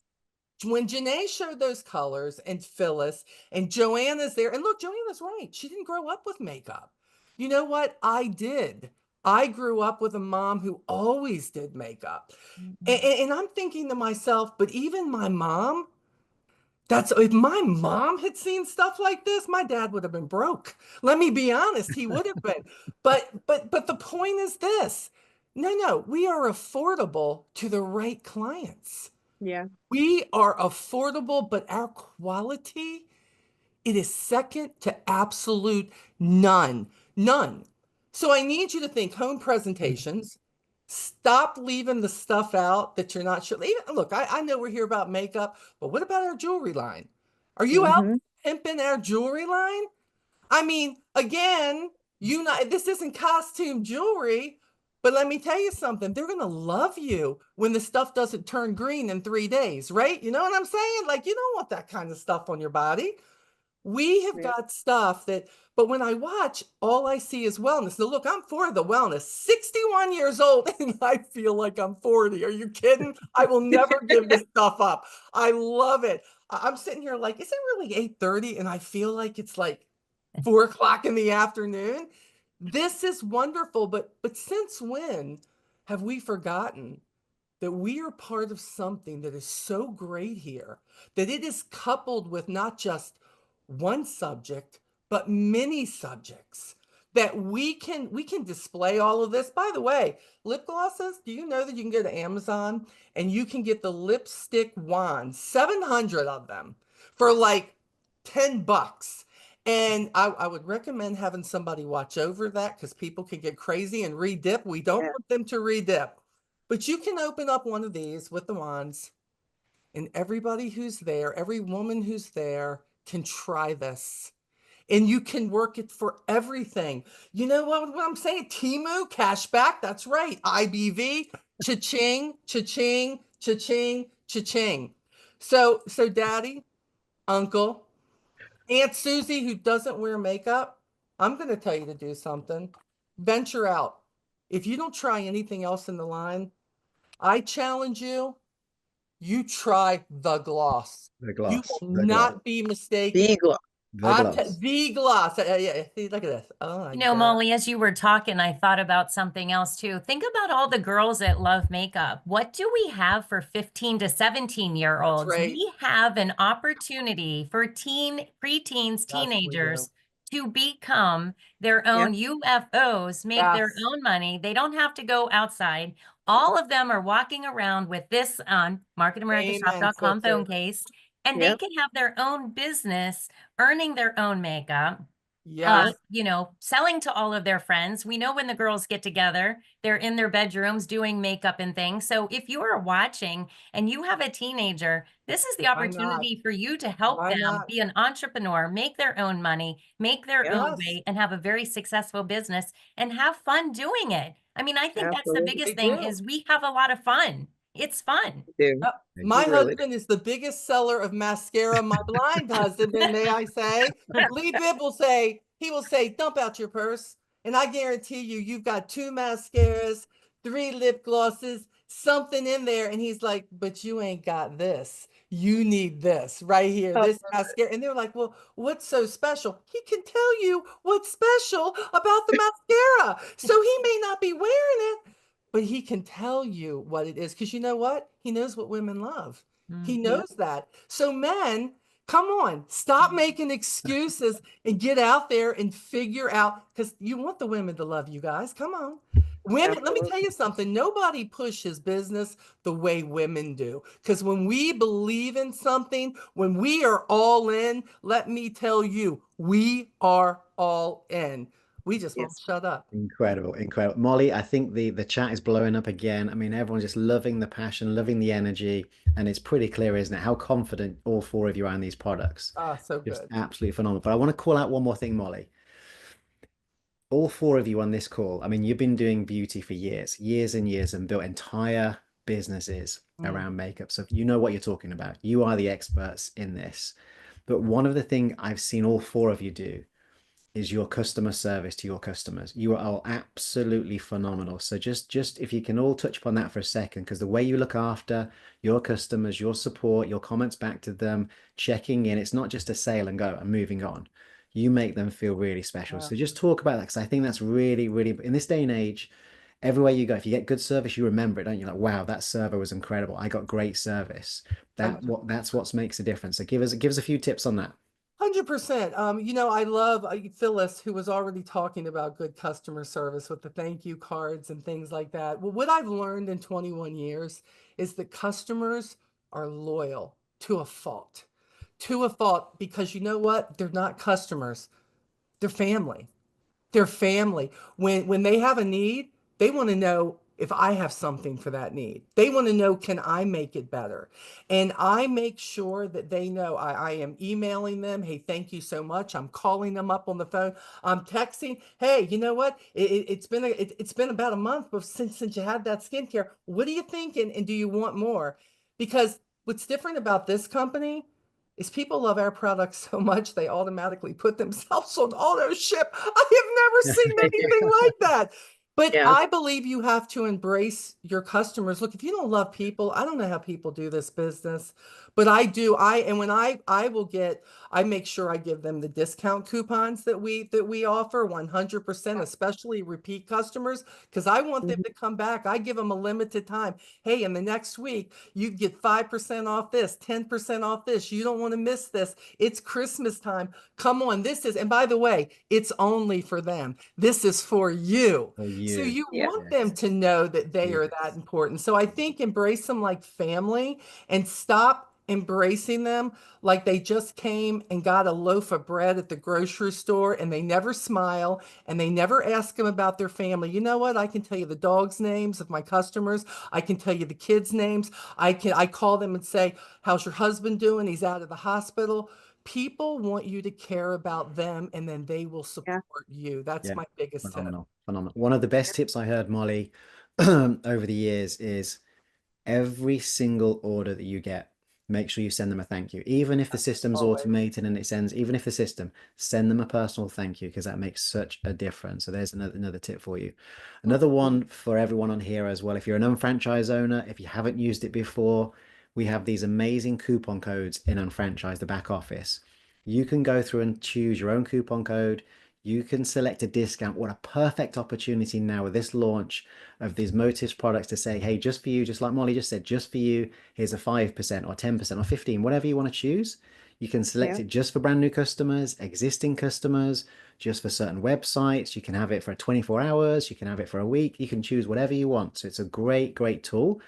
When Janae showed those colors and Phyllis and Joanna's there, and look, Joanna's right. She didn't grow up with makeup. You know what? I did. I grew up with a mom who always did makeup. And I'm thinking to myself, but even my mom, if my mom had seen stuff like this, my dad would have been broke. Let me be honest, he would have been. But the point is this. No, we are affordable to the right clients. Yeah. We are affordable, but our quality, it is second to absolute none. None. So I need you to think home presentations. Stop leaving the stuff out that you're not sure. Even, look, I know we're here about makeup, but what about our jewelry line? Are you out pimping our jewelry line? I mean, again, this isn't costume jewelry, but let me tell you something. They're going to love you when the stuff doesn't turn green in 3 days, right? You know what I'm saying? Like, you don't want that kind of stuff on your body. We have got stuff that, but when I watch, all I see is wellness. Now, look, I'm for the wellness. 61 years old, and I feel like I'm 40. Are you kidding? I will never give this stuff up. I love it. I'm sitting here like, is it really 8:30? And I feel like it's like 4 o'clock in the afternoon. This is wonderful, but since when have we forgotten that we are part of something that is so great here, that it is coupled with not just one subject, but many subjects, that we can display all of this. By the way, lip glosses, do you know that you can go to Amazon and you can get the lipstick wands, 700 of them for like $10. And I would recommend having somebody watch over that, because people can get crazy and re-dip. We don't want them to re-dip. But you can open up one of these with the wands, and everybody who's there, every woman who's there can try this. And you can work it for everything. You know what I'm saying? Temu, cashback, that's right. IBV, cha-ching, cha-ching, cha-ching, cha-ching. So daddy, uncle, Aunt Susie, who doesn't wear makeup, I'm going to tell you to do something. Venture out. If you don't try anything else in the line, I challenge you, you try the gloss. The gloss. You will not be mistaken. The gloss. The gloss. Yeah, see, look at this. Oh my You know, God. Molly, as you were talking, I thought about something else too. Think about all the girls that love makeup. What do we have for 15 to 17-year-olds? right. We have an opportunity for preteens, Yes, we do. teenagers to become their own UFOs, make their Yes. own money. They don't have to go outside. All of them are walking around with this Amen, marketamericaShop.com sister. phone case, and they can have their own business, earning their own makeup. Yes. You know, selling to all of their friends. We know when the girls get together, they're in their bedrooms doing makeup and things. So if you are watching and you have a teenager, this is the Why not? opportunity for you to help Why them not? be an entrepreneur, make their own money, make their own Yes. way, and have a very successful business and have fun doing it. I mean, I think that's the Absolutely. biggest They thing do. is we have a lot of fun. It's fun. Dude. My Really husband is the biggest seller of mascara, my blind husband, and may I say, Lee Bibb will say, he will say, dump out your purse. And I guarantee you, you've got 2 mascaras, 3 lip glosses, something in there. And he's like, but you ain't got this. You need this right here, this mascara. And they're like, well, what's so special? He can tell you what's special about the mascara. So he may not be wearing it, but he can tell you what it is, because you know what? He knows what women love. He knows that. So men, come on, stop making excuses and get out there and figure out, because you want the women to love you guys. Come on. Women, let me tell you something. Nobody pushes business the way women do. Because when we believe in something, when we are all in, let me tell you, we are all in. We just won't shut up. Incredible, incredible. Molly, I think the chat is blowing up again. I mean, everyone's just loving the passion, loving the energy, and it's pretty clear, isn't it, how confident all 4 of you are in these products. So Just good. absolutely phenomenal. But I want to call out one more thing, Molly. All 4 of you on this call, I mean, you've been doing beauty for years, years and years, and built entire businesses around makeup. So you know what you're talking about. You are the experts in this. But one of the things I've seen all 4 of you do is your customer service to your customers. You are all absolutely phenomenal. So just if you can all touch upon that for a second, because the way you look after your customers, your support, your comments back to them, checking in, it's not just a sale and go and moving on. you make them feel really special. Yeah. So just talk about that, because I think that's really, really, in this day and age, everywhere you go, if you get good service, you remember it, don't you? Like, wow, that server was incredible. I got great service. That's what makes a difference. So give us a few tips on that. 100%. You know, I love Phyllis, who was already talking about good customer service with the thank you cards and things like that. Well, what I've learned in 21 years is that customers are loyal to a fault. To a fault, because you know what? They're not customers, they're family. Their family. When they have a need, they want to know if I have something for that need. They want to know, can I make it better? And I make sure that they know I am emailing them. Hey, thank you so much. I'm calling them up on the phone. I'm texting. Hey, you know what? It's been about a month since you had that skincare. What do you think? And do you want more? Because what's different about this company is people love our products so much they automatically put themselves on auto ship. I have never seen anything like that. But Yeah. I believe you have to embrace your customers. Look, if you don't love people, I don't know how people do this business, but I do. And when I make sure I give them the discount coupons that we offer 100%, especially repeat customers, because I want them to come back. I give them a limited time. Hey, in the next week, you get 5% off this, 10% off this. You don't want to miss this. It's Christmas time. Come on. And by the way, it's only for them. This is for you. For So you. you Yeah. want them to know that they are that important. So I think embrace them like family and stop embracing them like they just came and got a loaf of bread at the grocery store and they never smile and they never ask them about their family. You know what? I can tell you the dogs' names of my customers. I can tell you the kids' names. I call them and say, how's your husband doing? He's out of the hospital. People want you to care about them and then they will support you. That's Yeah, my biggest tip. phenomenal. One of the best tips I heard, Molly, over the years is every single order that you get, make sure you send them a thank you. Even if the system's Always. automated and even if the system, send them a personal thank you, because that makes such a difference. So there's another tip for you. Another one for everyone on here as well. If you're an unfranchised owner, if you haven't used it before, we have these amazing coupon codes in Unfranchise, the back office. You can go through and choose your own coupon code. You can select a discount. What a perfect opportunity now with this launch of these Motives products to say, hey, just for you, just like Molly just said, just for you, here's a 5% or 10% or 15, whatever you want to choose. You can select it just for brand new customers, existing customers, just for certain websites. You can have it for 24 hours. You can have it for a week. You can choose whatever you want. So it's a great, great tool.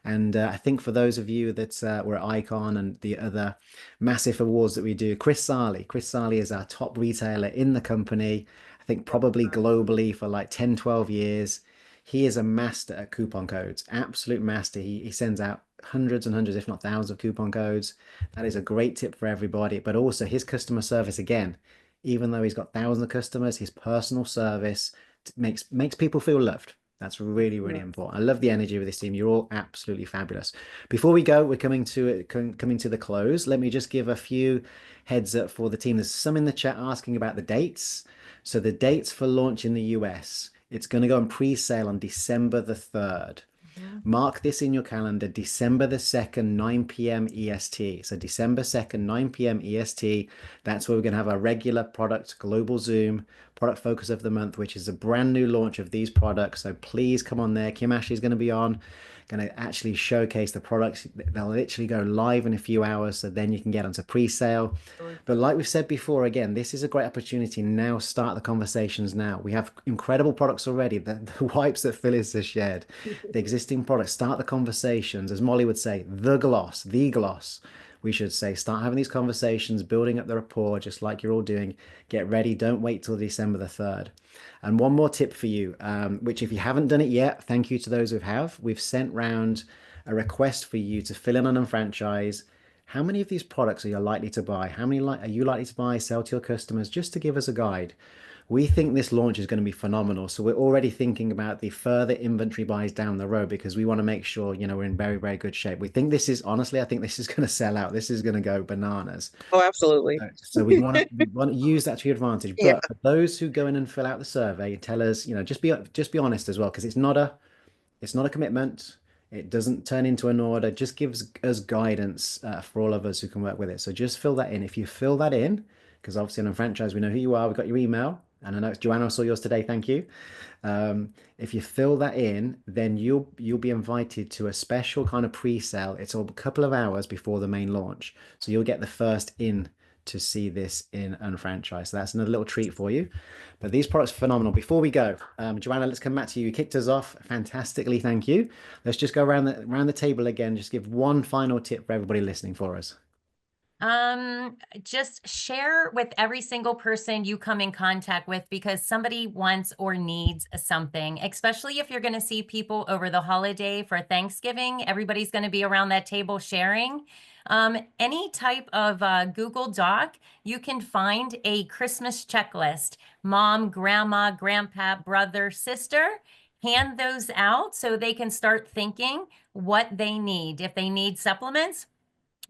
And I think for those of you that were at Icon and the other massive awards that we do, Chris Sarli is our top retailer in the company. I think probably globally for like 10, 12 years. He is a master at coupon codes, absolute master. He sends out hundreds and hundreds, if not thousands of coupon codes. That is a great tip for everybody. But also his customer service, again, even though he's got thousands of customers, his personal service makes people feel loved. That's really, really important. I love the energy of this team. You're all absolutely fabulous. Before we go, we're coming to the close. Let me just give a few heads up for the team. There's some in the chat asking about the dates. So the dates for launch in the US, it's going to go on pre-sale on December the 3rd. Mark this in your calendar, December the 2nd, 9 p.m. EST. So December 2nd, 9 p.m. EST. That's where we're going to have our regular product global Zoom product focus of the month, which is a brand new launch of these products. So please come on there. Kim Ashley is going to be on, going to actually showcase the products. They'll literally go live in a few hours, so then you can get onto pre-sale. But like we've said before, again, this is a great opportunity. Now start the conversations now. We have incredible products already. The wipes that Phyllis has shared, the existing products, start the conversations. As Molly would say, the gloss. We should say, start having these conversations, building up the rapport, just like you're all doing. Get ready. Don't wait till December the 3rd. And one more tip for you, which if you haven't done it yet, thank you to those who have. We've sent round a request for you to fill in on Unfranchise. How many of these products are you likely to buy? How many are you likely to buy, sell to your customers, just to give us a guide? We think this launch is going to be phenomenal. So we're already thinking about the further inventory buys down the road, because we want to make sure, we're in very, very good shape. We think this is, honestly, I think this is going to sell out. This is going to go bananas. Oh, absolutely. So we want to use that to your advantage. But for those who go in and fill out the survey and tell us, just be honest as well, because it's not a commitment. It doesn't turn into an order. Just gives us guidance for all of us who can work with it. So just fill that in. If you fill that in, because obviously on a franchise, we know who you are. We've got your email. And I know Joanna saw yours today. Thank you. If you fill that in, then you'll be invited to a special kind of pre-sale. It's a couple of hours before the main launch. So you'll get the first in to see this in Unfranchised. So that's another little treat for you. But these products are phenomenal. Before we go, Joanna, let's come back to you. You kicked us off fantastically. Thank you. Let's just go around the table again. Just give one final tip for everybody listening for us. Just share with every single person you come in contact with, because somebody wants or needs something, especially if you're going to see people over the holiday for Thanksgiving. Everybody's going to be around that table sharing. Any type of Google Doc, you can find a Christmas checklist. Mom, grandma, grandpa, brother, sister, hand those out so they can start thinking what they need. If they need supplements,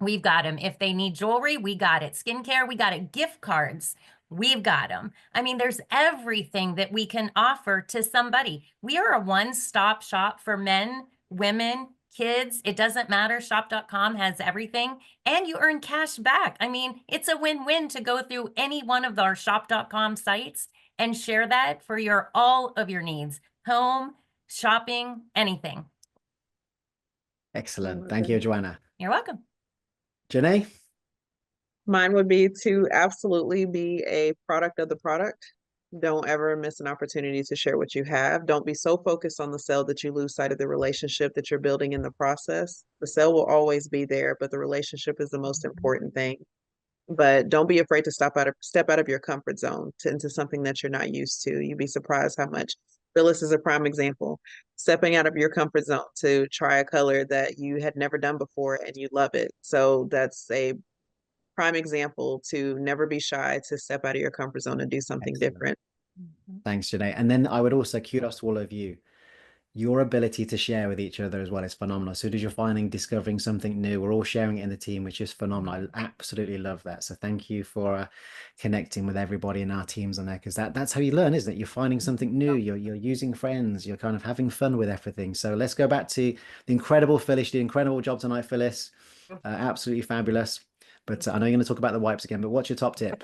we've got them. If they need jewelry, we got it. Skincare, we got it. Gift cards, we've got them. I mean, there's everything that we can offer to somebody. We are a one-stop shop for men, women, kids. It doesn't matter. Shop.com has everything, and you earn cash back. I mean, it's a win-win to go through any one of our Shop.com sites and share that for all of your needs, home, shopping, anything. Excellent. Thank you, Joanna. You're welcome. Janae? Mine would be to absolutely be a product of the product. Don't ever miss an opportunity to share what you have. Don't be so focused on the sale that you lose sight of the relationship that you're building in the process. The sale will always be there, but the relationship is the most important thing. But don't be afraid to step out of your comfort zone into something that you're not used to. You'd be surprised how much. Phyllis is a prime example. Stepping out of your comfort zone to try a color that you had never done before and you love it. So that's a prime example to never be shy to step out of your comfort zone and do something different. Thanks, Janae. And then I would also kudos to all of you. Your ability to share with each other as well is phenomenal. As soon as you're finding, discovering something new, we're all sharing it in the team, which is phenomenal. I absolutely love that. So thank you for connecting with everybody in our teams on there, because that's how you learn, isn't it? You're finding something new, you're using friends, you're kind of having fun with everything. So let's go back to the incredible Phyllis. You did an incredible job tonight, Phyllis. Absolutely fabulous. But I know you're going to talk about the wipes again, but what's your top tip?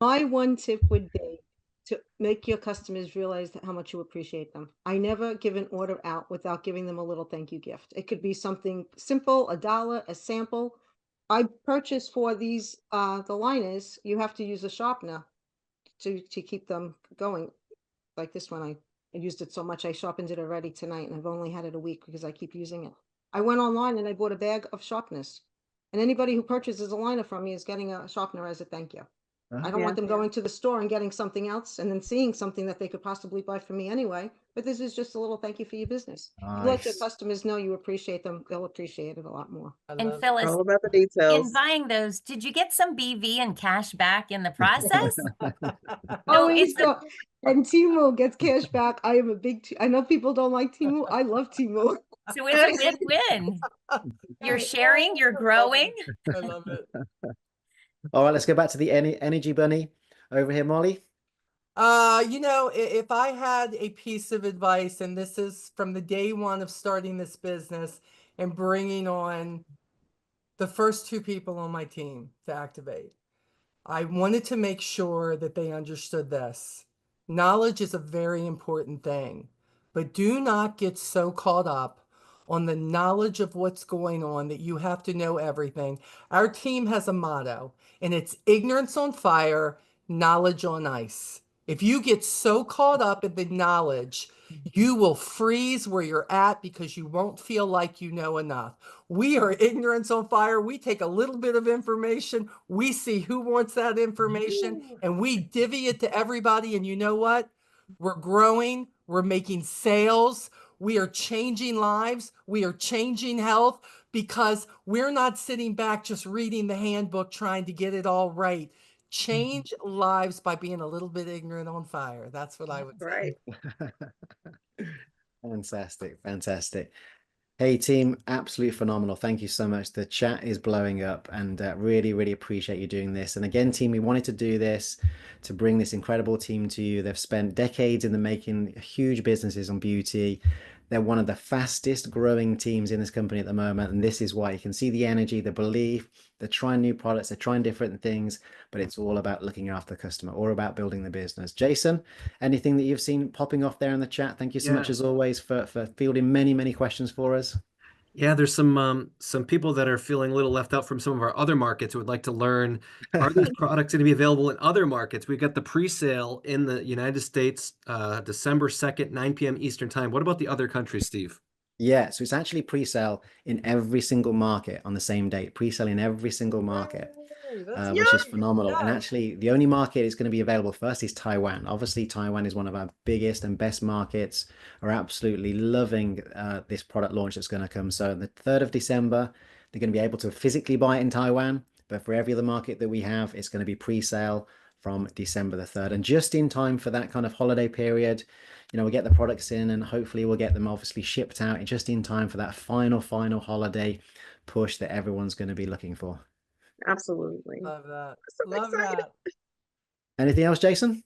My one tip would be to make your customers realize how much you appreciate them. I never give an order out without giving them a little thank you gift. It could be something simple, $1, a sample. I purchased for these, the liners, you have to use a sharpener to keep them going. Like this one, I used it so much, I sharpened it already tonight, and I've only had it a week because I keep using it. I went online and I bought a bag of sharpeners. And anybody who purchases a liner from me is getting a sharpener as a thank you. I don't want them going to the store and getting something else and then seeing something that they could possibly buy from me anyway. But this is just a little thank you for your business. You let your Nice. customers know you appreciate them, they'll appreciate it a lot more. And Phyllis, All about the in details. buying those, did you get some BV and cash back in the process? Always it's a- go. And Temu gets cash back. I am a big, I know people don't like Temu. I love Temu. So it's a win-win. You're sharing, you're growing. I love it. All right, let's go back to the energy bunny over here, Molly. If I had a piece of advice, and this is from the day one of starting this business and bringing on the first 2 people on my team to activate, I wanted to make sure that they understood this. Knowledge is a very important thing, but do not get so caught up on the knowledge of what's going on that you have to know everything. Our team has a motto, and it's ignorance on fire, knowledge on ice. If you get so caught up in the knowledge, you will freeze where you're at because you won't feel like you know enough. We are ignorance on fire. We take a little bit of information, we see who wants that information, and we divvy it to everybody. And you know what? We're growing, we're making sales, we are changing lives, we are changing health, because we're not sitting back just reading the handbook trying to get it all right. Change lives by being a little bit ignorant on fire. That's what I would say. Right. Fantastic, fantastic. Hey team, absolutely phenomenal. Thank you so much. The chat is blowing up, and really, really appreciate you doing this. And again, team, we wanted to do this to bring this incredible team to you. They've spent decades in the making, huge businesses on beauty. They're one of the fastest growing teams in this company at the moment. And this is why you can see the energy, the belief, They're trying new products, they're trying different things, but it's all about looking after the customer or about building the business. Jason, anything that you've seen popping off there in the chat? Thank you so much Yeah. as always for fielding many questions for us. Yeah, there's some people that are feeling a little left out from some of our other markets who would like to learn, are these products going to be available in other markets? We've got the pre-sale in the United States, December 2nd, 9 p.m. Eastern time. What about the other countries, Steve? Yeah, so it's actually pre-sale in every single market on the same date, pre-sale in every single market. Yay, that's Which is great. phenomenal. And Yes. actually, the only market is going to be available first is Taiwan. Obviously, Taiwan is one of our biggest and best markets. Are absolutely loving this product launch that's going to come. So the 3rd of December, they're going to be able to physically buy it in Taiwan. But for every other market that we have, it's going to be pre-sale from December the 3rd. And just in time for that kind of holiday period, you know, we'll get the products in and hopefully we'll get them obviously shipped out just in time for that final holiday push that everyone's going to be looking for. Absolutely. Love that. So Love excited. that. Anything else, Jason?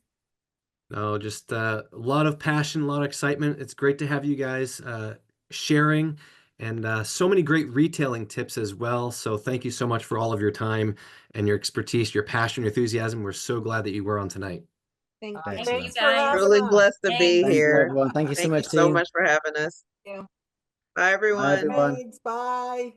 No, just a lot of passion, a lot of excitement. It's great to have you guys sharing and so many great retailing tips as well. So thank you so much for all of your time and your expertise, your passion, your enthusiasm. We're so glad that you were on tonight. Thank you. Excellent. Thank you, Thanks for guys. having Really us. blessed to be Thanks. Thank you, here. everyone. Thank you so Thank you much, so team. much for having us. Yeah. Bye, everyone. everyone. Thanks. Bye.